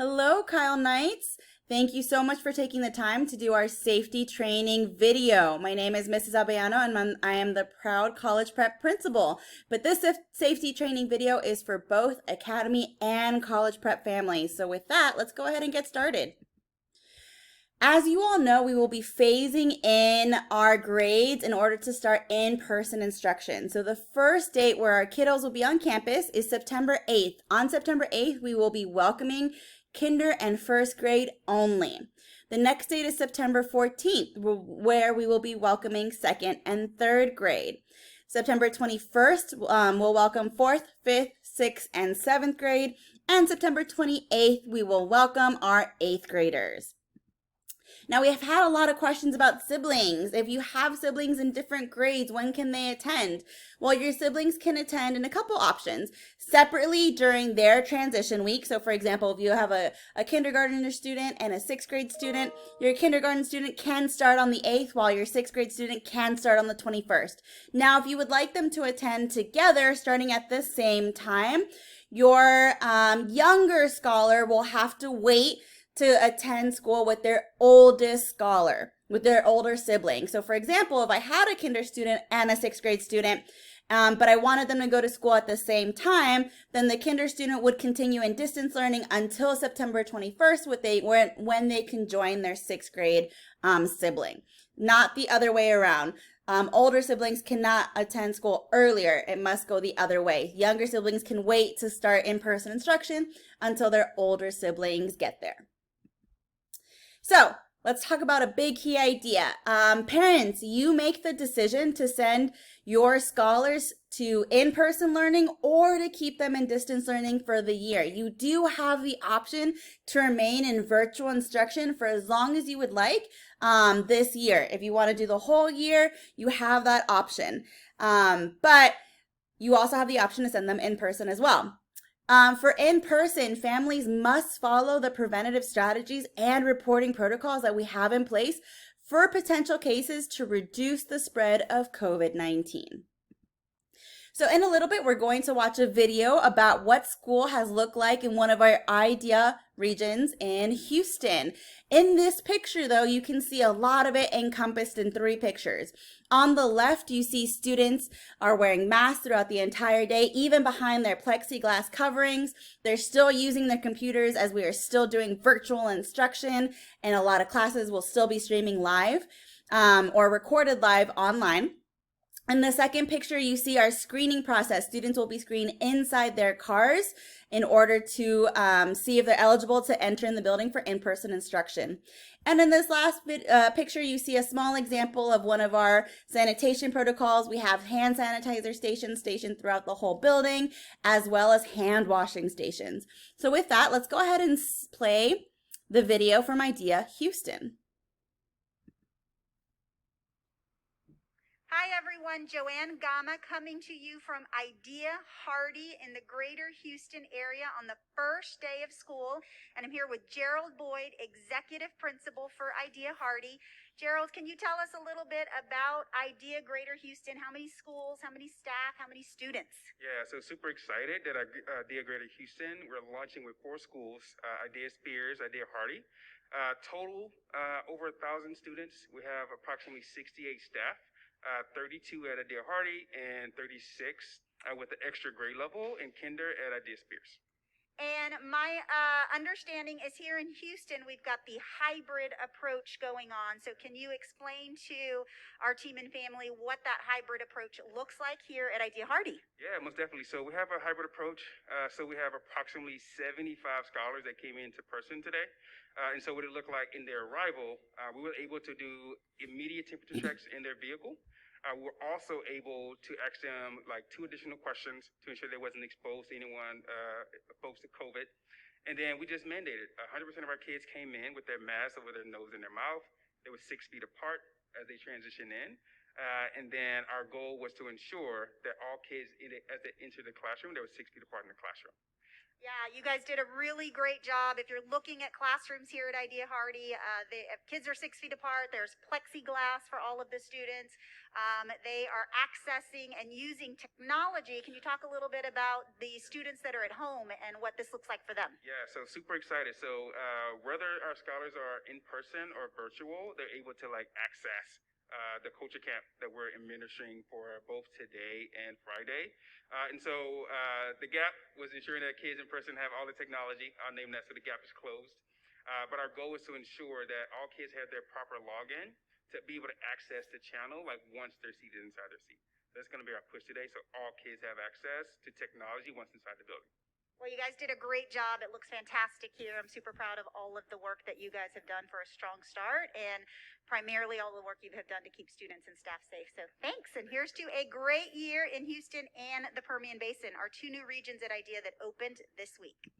Hello, Kyle Knights. Thank you so much for taking the time to do our safety training video. My name is Mrs. Abellano and I am the proud college prep principal. But this safety training video is for both academy and college prep families. So with that, let's go ahead and get started. As you all know, we will be phasing in our grades in order to start in-person instruction. So the first date where our kiddos will be on campus is September 8th. On September 8th, we will be welcoming kinder and first grade only. The next date is September 14th, where we will be welcoming second and third grade. September 21st, we'll welcome 4th, 5th, 6th, and 7th grade. And September 28th, we will welcome our 8th graders. Now, we have had a lot of questions about siblings. If you have siblings in different grades, when can they attend? Well, your siblings can attend in a couple options. Separately during their transition week. So, for example, if you have a kindergarten student and a 6th grade student, your kindergarten student can start on the 8th while your 6th grade student can start on the 21st. Now, if you would like them to attend together starting at the same time, your younger scholar will have to wait to attend school with their oldest scholar, with their older sibling. So for example, if I had a kinder student and a 6th grade student, but I wanted them to go to school at the same time, then the kinder student would continue in distance learning until September 21st when they can join their 6th grade sibling. Not the other way around. Older siblings cannot attend school earlier. It must go the other way. Younger siblings can wait to start in-person instruction until their older siblings get there. So let's talk about a big key idea. Parents, you make the decision to send your scholars to in-person learning or to keep them in distance learning for the year. You do have the option to remain in virtual instruction for as long as you would like this year. If you want to do the whole year, you have that option. But you also have the option to send them in person as well. For in-person, families must follow the preventative strategies and reporting protocols that we have in place for potential cases to reduce the spread of COVID-19. So in a little bit, we're going to watch a video about what school has looked like in one of our IDEA regions in Houston. In this picture, though, you can see a lot of it encompassed in 3 pictures. On the left, you see students are wearing masks throughout the entire day, even behind their plexiglass coverings. They're still using their computers as we are still doing virtual instruction, and a lot of classes will still be streaming live or recorded live online. In the second picture, you see our screening process. Students will be screened inside their cars in order to see if they're eligible to enter in the building for in-person instruction. And in this last picture, you see a small example of one of our sanitation protocols. We have hand sanitizer stations stationed throughout the whole building, as well as hand washing stations. So with that, let's go ahead and play the video from IDEA Houston. Hi everyone, Joanne Gama coming to you from IDEA Hardy in the greater Houston area on the first day of school. And I'm here with Gerald Boyd, Executive Principal for IDEA Hardy. Gerald, can you tell us a little bit about IDEA Greater Houston? How many schools, how many staff, how many students? Yeah, so super excited that IDEA Greater Houston, we're launching with 4 schools, IDEA Spears, IDEA Hardy. Total over 1,000 students. We have approximately 68 staff. 32 at IDEA Hardy and 36 with the extra grade level in kinder at IDEA Spears. And my understanding is here in Houston, we've got the hybrid approach going on. So can you explain to our team and family what that hybrid approach looks like here at IDEA Hardy? Yeah, most definitely. So we have a hybrid approach. So we have approximately 75 scholars that came into person today. And so what it looked like in their arrival, we were able to do immediate temperature checks in their vehicle. We're also able to ask them like 2 additional questions to ensure they wasn't exposed to anyone exposed to COVID. And then we just mandated 100% of our kids came in with their masks over their nose and their mouth. They were 6 feet apart as they transitioned in. And then our goal was to ensure that all kids, as they entered the classroom, they were 6 feet apart in the classroom. Yeah, you guys did a really great job. If you're looking at classrooms here at Idea Hardy, kids are 6 feet apart. There's plexiglass for all of the students. They are accessing and using technology. Can you talk a little bit about the students that are at home and what this looks like for them? Yeah, so super excited. So whether our scholars are in person or virtual, they're able to like access the culture camp that we're administering for both today and Friday. And so the gap was ensuring that kids in person have all the technology. I'll name that, so the gap is closed. But our goal is to ensure that all kids have their proper login to be able to access the channel like once they're seated inside their seat. That's going to be our push today, so all kids have access to technology once inside the building. Well, you guys did a great job. It looks fantastic here. I'm super proud of all of the work that you guys have done for a strong start, and primarily all the work you have done to keep students and staff safe. So thanks, and here's to a great year in Houston and the Permian Basin, our 2 new regions at IDEA that opened this week.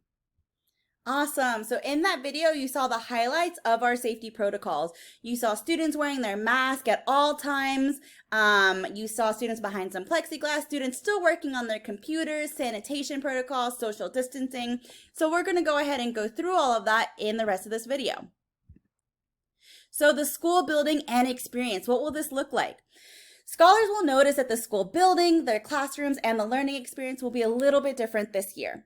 Awesome. So in that video, you saw the highlights of our safety protocols. You saw students wearing their mask at all times. You saw students behind some plexiglass, students still working on their computers, sanitation protocols, social distancing. So we're going to go ahead and go through all of that in the rest of this video. So the school building and experience, what will this look like? Scholars will notice that the school building, their classrooms, and the learning experience will be a little bit different this year.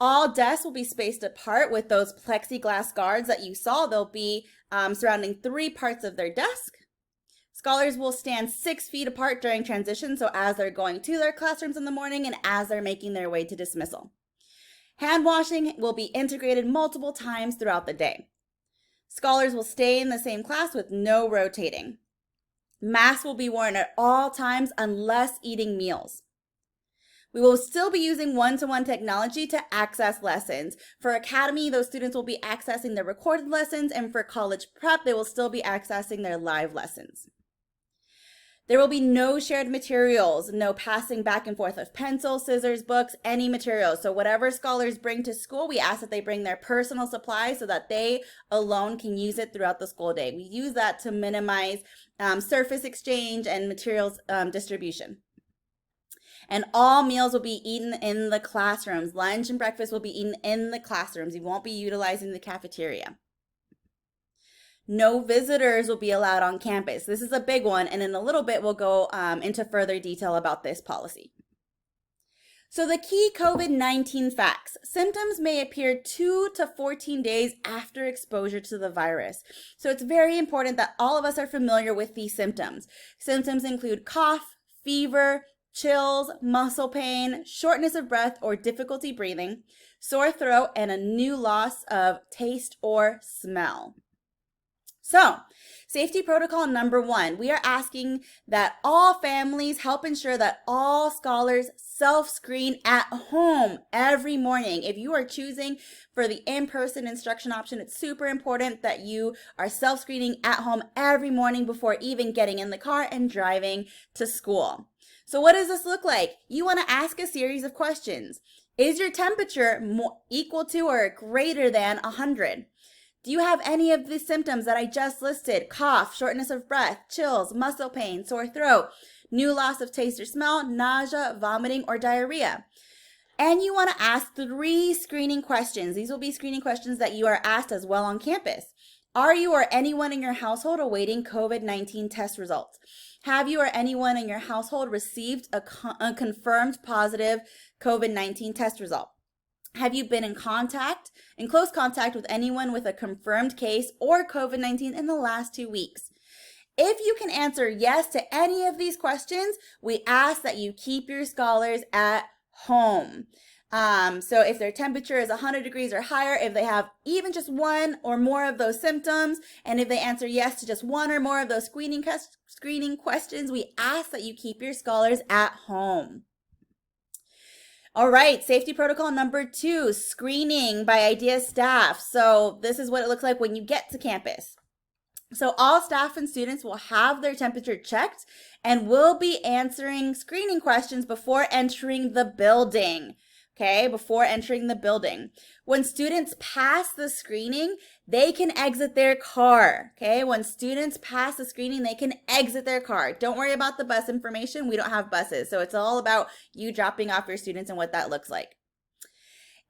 All desks will be spaced apart with those plexiglass guards that you saw. They'll be surrounding 3 parts of their desk. Scholars will stand 6 feet apart during transition, so as they're going to their classrooms in the morning and as they're making their way to dismissal. Hand washing will be integrated multiple times throughout the day. Scholars will stay in the same class with no rotating. Masks will be worn at all times unless eating meals. We will still be using one-to-one technology to access lessons. For Academy, those students will be accessing their recorded lessons, and for college prep, they will still be accessing their live lessons. There will be no shared materials, no passing back and forth of pencils, scissors, books, any materials. So whatever scholars bring to school, we ask that they bring their personal supplies so that they alone can use it throughout the school day. We use that to minimize surface exchange and materials distribution. And all meals will be eaten in the classrooms. Lunch and breakfast will be eaten in the classrooms. You won't be utilizing the cafeteria. No visitors will be allowed on campus. This is a big one, and in a little bit we'll go into further detail about this policy. So the key COVID-19 facts. Symptoms may appear 2 to 14 days after exposure to the virus. So it's very important that all of us are familiar with these symptoms. Symptoms include cough, fever, chills, muscle pain, shortness of breath or difficulty breathing, sore throat, and a new loss of taste or smell. So, safety protocol number 1, we are asking that all families help ensure that all scholars self-screen at home every morning. If you are choosing for the in-person instruction option, it's super important that you are self-screening at home every morning before even getting in the car and driving to school. So what does this look like? You want to ask a series of questions. Is your temperature equal to or greater than 100? Do you have any of the symptoms that I just listed? Cough, shortness of breath, chills, muscle pain, sore throat, new loss of taste or smell, nausea, vomiting, or diarrhea? And you want to ask 3 screening questions. These will be screening questions that you are asked as well on campus. Are you or anyone in your household awaiting COVID-19 test results? Have you or anyone in your household received a confirmed positive COVID-19 test result? Have you been in close contact with anyone with a confirmed case or COVID-19 in the last 2 weeks? If you can answer yes to any of these questions, we ask that you keep your scholars at home. So if their temperature is 100 degrees or higher, if they have even just 1 or more of those symptoms, and if they answer yes to just 1 or more of those screening questions, we ask that you keep your scholars at home. All right, safety protocol number 2, screening by IDEA staff. So this is what it looks like when you get to campus. So all staff and students will have their temperature checked and will be answering screening questions before entering the building. Okay, before entering the building. When students pass the screening, they can exit their car. Okay, when students pass the screening, they can exit their car. Don't worry about the bus information. We don't have buses. So it's all about you dropping off your students and what that looks like.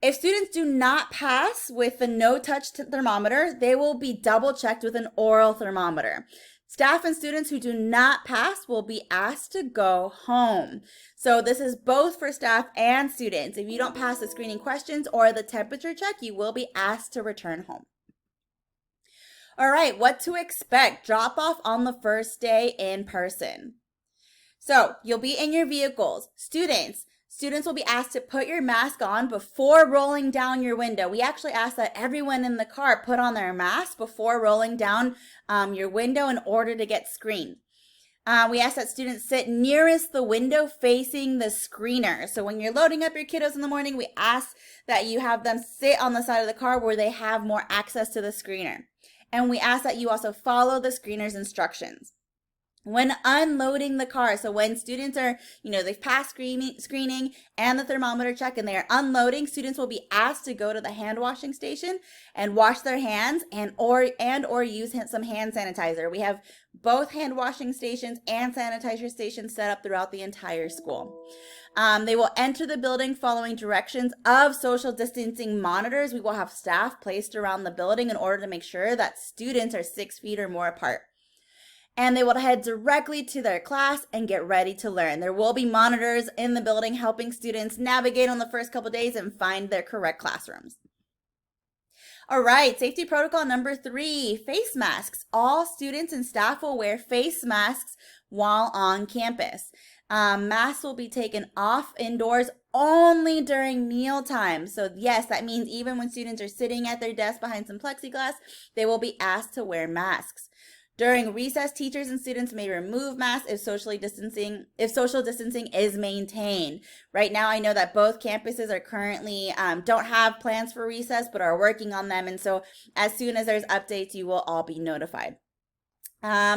If students do not pass with the no-touch thermometer, they will be double-checked with an oral thermometer. Staff and students who do not pass will be asked to go home. So this is both for staff and students. If you don't pass the screening questions or the temperature check, you will be asked to return home. All right, what to expect? Drop off on the first day in person. So you'll be in your vehicles. Students will be asked to put your mask on before rolling down your window. We actually ask that everyone in the car put on their mask before rolling down your window in order to get screened. We ask that students sit nearest the window facing the screener. So when you're loading up your kiddos in the morning, we ask that you have them sit on the side of the car where they have more access to the screener. And we ask that you also follow the screener's instructions. When unloading the car, so when students are, they've passed screening and the thermometer check and they are unloading, students will be asked to go to the hand washing station and wash their hands and or use some hand sanitizer. We have both hand washing stations and sanitizer stations set up throughout the entire school. They will enter the building following directions of social distancing monitors. We will have staff placed around the building in order to make sure that students are 6 feet or more apart. And they will head directly to their class and get ready to learn. There will be monitors in the building helping students navigate on the first couple days and find their correct classrooms. All right, safety protocol number 3, face masks. All students and staff will wear face masks while on campus. Masks will be taken off indoors only during meal time. So yes, that means even when students are sitting at their desk behind some plexiglass, they will be asked to wear masks. During recess, teachers and students may remove masks if social distancing is maintained. Right now, I know that both campuses are currently don't have plans for recess, but are working on them. And so as soon as there's updates, you will all be notified.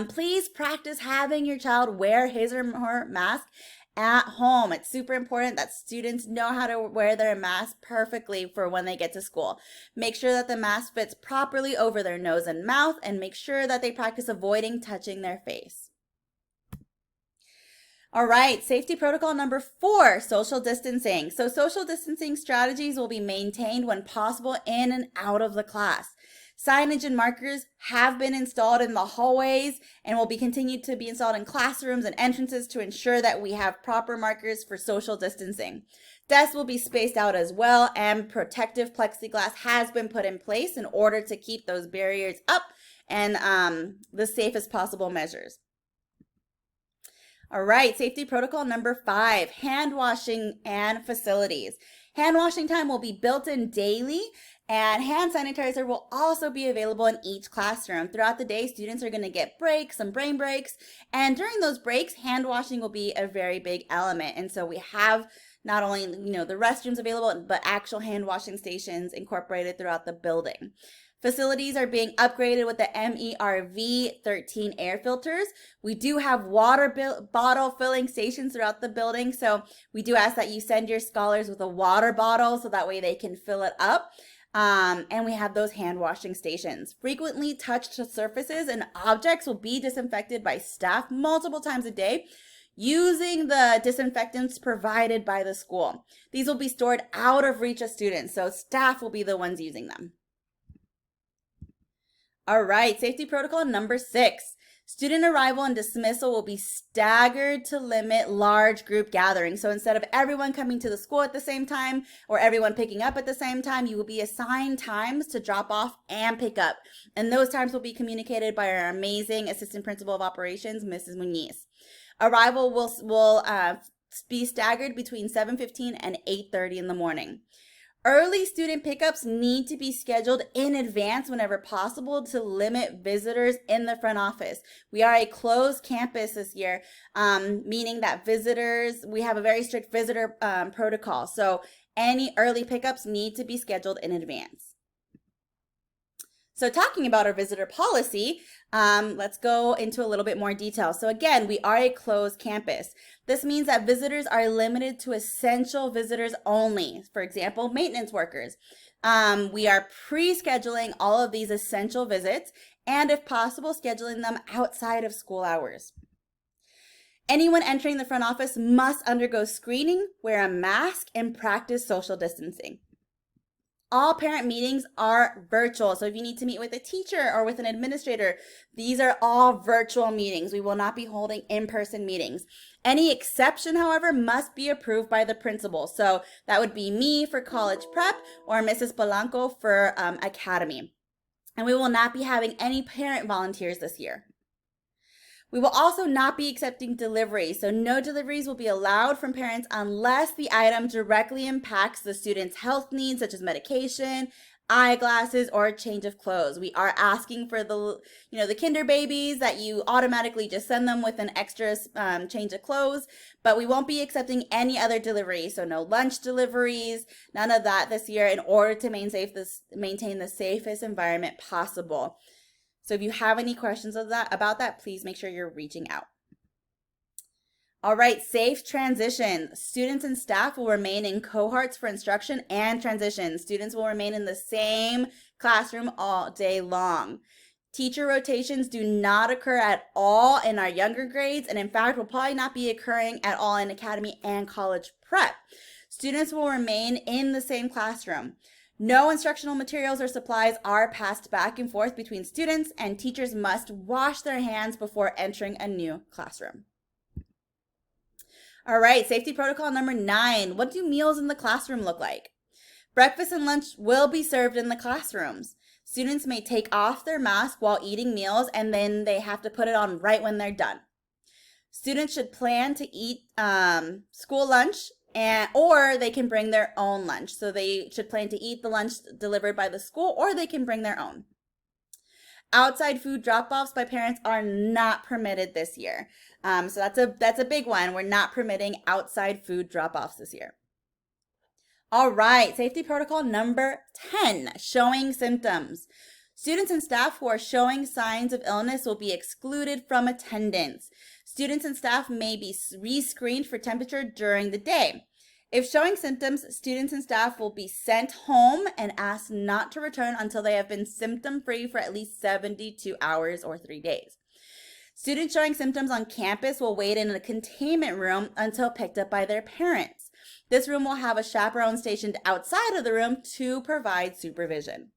Please practice having your child wear his or her mask at home. It's super important that students know how to wear their mask perfectly for when they get to school. Make sure that the mask fits properly over their nose and mouth, and make sure that they practice avoiding touching their face. All right, safety protocol number 4, social distancing. So social distancing strategies will be maintained when possible in and out of the class. Signage and markers have been installed in the hallways and will be continued to be installed in classrooms and entrances to ensure that we have proper markers for social distancing. Desks will be spaced out as well, and protective plexiglass has been put in place in order to keep those barriers up and the safest possible measures. All right, safety protocol number 5, hand washing and facilities. Hand washing time will be built in daily, and hand sanitizer will also be available in each classroom. Throughout the day, students are going to get breaks, some brain breaks, and during those breaks, hand washing will be a very big element. And so we have not only, the restrooms available, but actual hand washing stations incorporated throughout the building. Facilities are being upgraded with the MERV 13 air filters. We do have water bottle filling stations throughout the building, so we do ask that you send your scholars with a water bottle so that way they can fill it up. And we have those hand washing stations. Frequently touched surfaces and objects will be disinfected by staff multiple times a day using the disinfectants provided by the school. These will be stored out of reach of students, so staff will be the ones using them. All right, safety protocol number 6. Student arrival and dismissal will be staggered to limit large group gatherings. So instead of everyone coming to the school at the same time or everyone picking up at the same time, you will be assigned times to drop off and pick up. And those times will be communicated by our amazing Assistant Principal of Operations, Mrs. Muniz. Arrival will be staggered between 7:15 and 8:30 in the morning. Early student pickups need to be scheduled in advance whenever possible to limit visitors in the front office. We are a closed campus this year, meaning that we have a very strict visitor protocol. So any early pickups need to be scheduled in advance. So talking about our visitor policy, let's go into a little bit more detail. So again, we are a closed campus. This means that visitors are limited to essential visitors only. For example, maintenance workers. We are pre-scheduling all of these essential visits and, if possible, scheduling them outside of school hours. Anyone entering the front office must undergo screening, wear a mask, and practice social distancing. all parent meetings are virtual. So if you need to meet with a teacher or with an administrator, these are all virtual meetings. We will not be holding in-person meetings. Any exception, however, must be approved by the principal. So that would be me for college prep or Mrs. Polanco for academy. And we will not be having any parent volunteers this year. We will also not be accepting deliveries, so no deliveries will be allowed from parents unless the item directly impacts the student's health needs, such as medication, eyeglasses, or a change of clothes. We are asking for the kinder babies that you automatically just send them with an extra change of clothes, but we won't be accepting any other deliveries, so no lunch deliveries, none of that this year in order to maintain the safest environment possible. So if you have any questions about that, please make sure you're reaching out. All right, safe transition. Students and staff will remain in cohorts for instruction and transition. Students will remain in the same classroom all day long. Teacher rotations do not occur at all in our younger grades, and in fact, will probably not be occurring at all in academy and college prep. Students will remain in the same classroom. No instructional materials or supplies are passed back and forth between students, and teachers must wash their hands before entering a new classroom. All right, safety protocol number 9. What do meals in the classroom look like? Breakfast and lunch will be served in the classrooms. Students may take off their mask while eating meals, and then they have to put it on right when they're done. Students should plan to eat school lunch, or they can bring their own lunch. So they should plan to eat the lunch delivered by the school, or they can bring their own. Outside food drop-offs by parents are not permitted this year. So that's a big one. We're not permitting outside food drop-offs this year. All right, safety protocol number 10, showing symptoms. Students and staff who are showing signs of illness will be excluded from attendance. Students and staff may be re-screened for temperature during the day. If showing symptoms, students and staff will be sent home and asked not to return until they have been symptom-free for at least 72 hours or 3 days. Students showing symptoms on campus will wait in a containment room until picked up by their parents. This room will have a chaperone stationed outside of the room to provide supervision.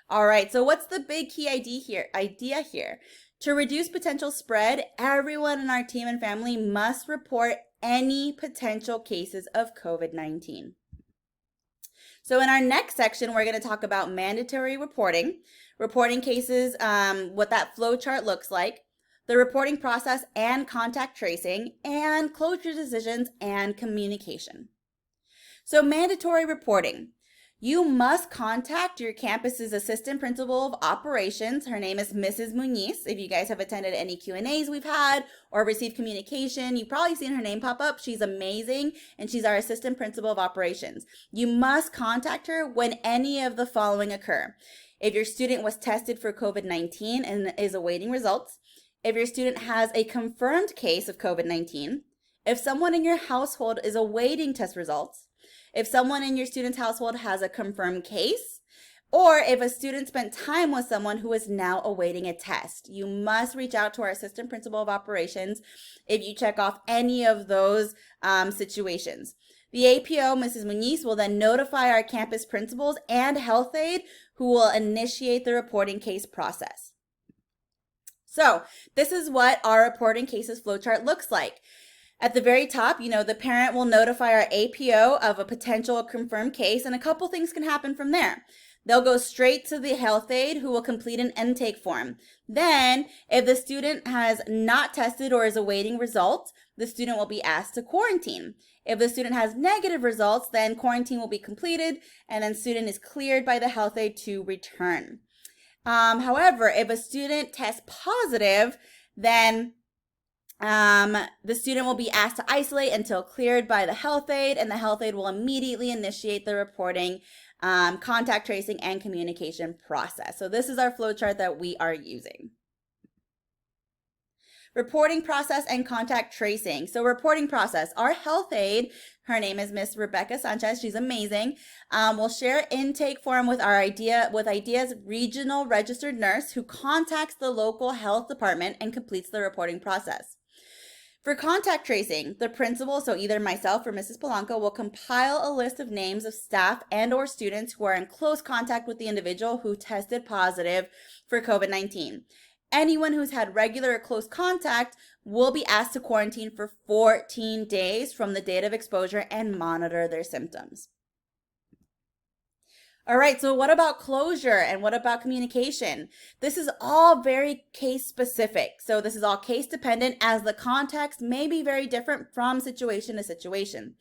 All right, so what's the big key idea here? To reduce potential spread, everyone in our team and family must report any potential cases of COVID-19. So in our next section, we're going to talk about mandatory reporting cases, what that flow chart looks like, the reporting process and contact tracing, and closure decisions and communication. So mandatory reporting. You must contact your campus's assistant principal of operations. Her name is Mrs. Muniz. If you guys have attended any Q&As we've had or received communication, you've probably seen her name pop up. She's amazing, and she's our assistant principal of operations. You must contact her when any of the following occur. If your student was tested for COVID-19 and is awaiting results, if your student has a confirmed case of COVID-19, if someone in your household is awaiting test results, if someone in your student's household has a confirmed case, or if a student spent time with someone who is now awaiting a test. You must reach out to our assistant principal of operations if you check off any of those situations. The APO, Mrs. Muniz, will then notify our campus principals and health aide who will initiate the reporting case process. So this is what our reporting cases flowchart looks like. At the very top, the parent will notify our APO of a potential confirmed case, and a couple things can happen from there. They'll go straight to the health aide who will complete an intake form. Then, if the student has not tested or is awaiting results, the student will be asked to quarantine. If the student has negative results, then quarantine will be completed, and then student is cleared by the health aide to return. However, if a student tests positive, then the student will be asked to isolate until cleared by the health aide, and the health aide will immediately initiate the reporting, contact tracing, and communication process. So this is our flowchart that we are using. Reporting process and contact tracing. So reporting process, our health aide, her name is Miss Rebecca Sanchez, she's amazing, will share intake form with IDEA's regional registered nurse who contacts the local health department and completes the reporting process. For contact tracing, the principal, so either myself or Mrs. Polanco, will compile a list of names of staff and or students who are in close contact with the individual who tested positive for COVID-19. Anyone who's had regular or close contact will be asked to quarantine for 14 days from the date of exposure and monitor their symptoms. All right, so what about closure and what about communication? This is all very case specific. So this is all case dependent as the context may be very different from situation to situation.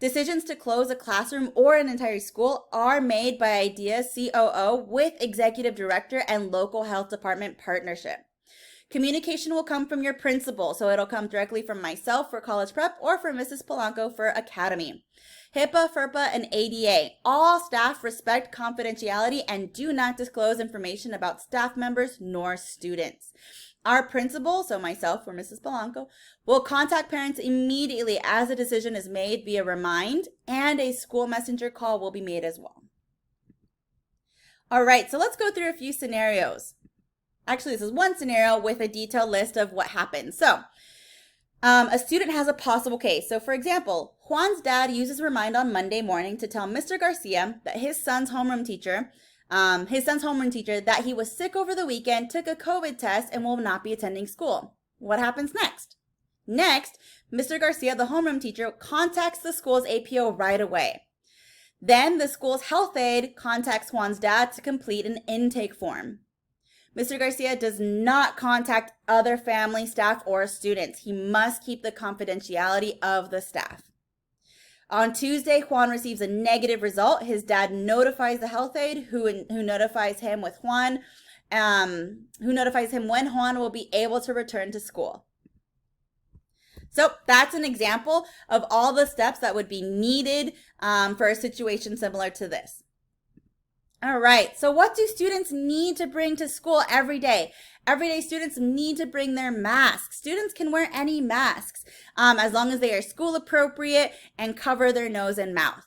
Decisions to close a classroom or an entire school are made by IDEA COO with executive director and local health department partnership. Communication will come from your principal, so it'll come directly from myself for college prep or from Mrs. Polanco for academy. HIPAA, FERPA, and ADA. All staff respect confidentiality and do not disclose information about staff members nor students. Our principal, so myself or Mrs. Polanco, will contact parents immediately as a decision is made via Remind, and a school messenger call will be made as well. All right, so let's go through a few scenarios. Actually, this is one scenario with a detailed list of what happened. So, a student has a possible case. So, for example, Juan's dad uses Remind on Monday morning to tell Mr. Garcia that his son's homeroom teacher that he was sick over the weekend, took a COVID test, and will not be attending school. What happens next? Next, Mr. Garcia, the homeroom teacher, contacts the school's APO right away. Then the school's health aide contacts Juan's dad to complete an intake form. Mr. Garcia does not contact other family, staff, or students. He must keep the confidentiality of the staff. On Tuesday, Juan receives a negative result. His dad notifies the health aide who notifies him with Juan, who notifies him when Juan will be able to return to school. So that's an example of all the steps that would be needed for a situation similar to this. All right, so what do students need to bring to school every day? Everyday students need to bring their masks. Students can wear any masks as long as they are school appropriate and cover their nose and mouth.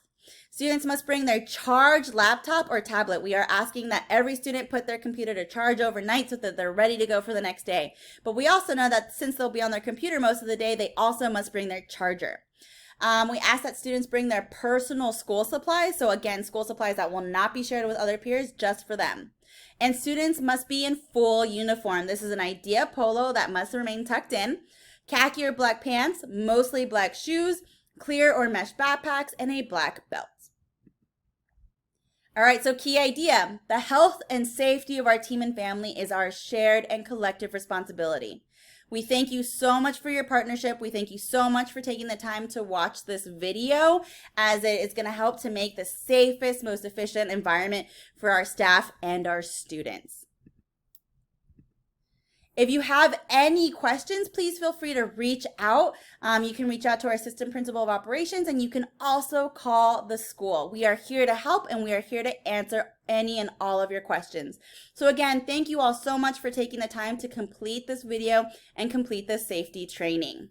Students must bring their charged laptop or tablet. We are asking that every student put their computer to charge overnight so that they're ready to go for the next day. But we also know that since they'll be on their computer most of the day, they also must bring their charger. We ask that students bring their personal school supplies. So again, school supplies that will not be shared with other peers, just for them. And students must be in full uniform. This is an IDEA polo that must remain tucked in, khaki or black pants, mostly black shoes, clear or mesh backpacks, and a black belt. All right, so key idea. The health and safety of our team and family is our shared and collective responsibility. We thank you so much for your partnership. We thank you so much for taking the time to watch this video, as it is going to help to make the safest, most efficient environment for our staff and our students. If you have any questions, please feel free to reach out. You can reach out to our Assistant Principal of Operations, and you can also call the school. We are here to help, and we are here to answer any and all of your questions. So again, thank you all so much for taking the time to complete this video and complete this safety training.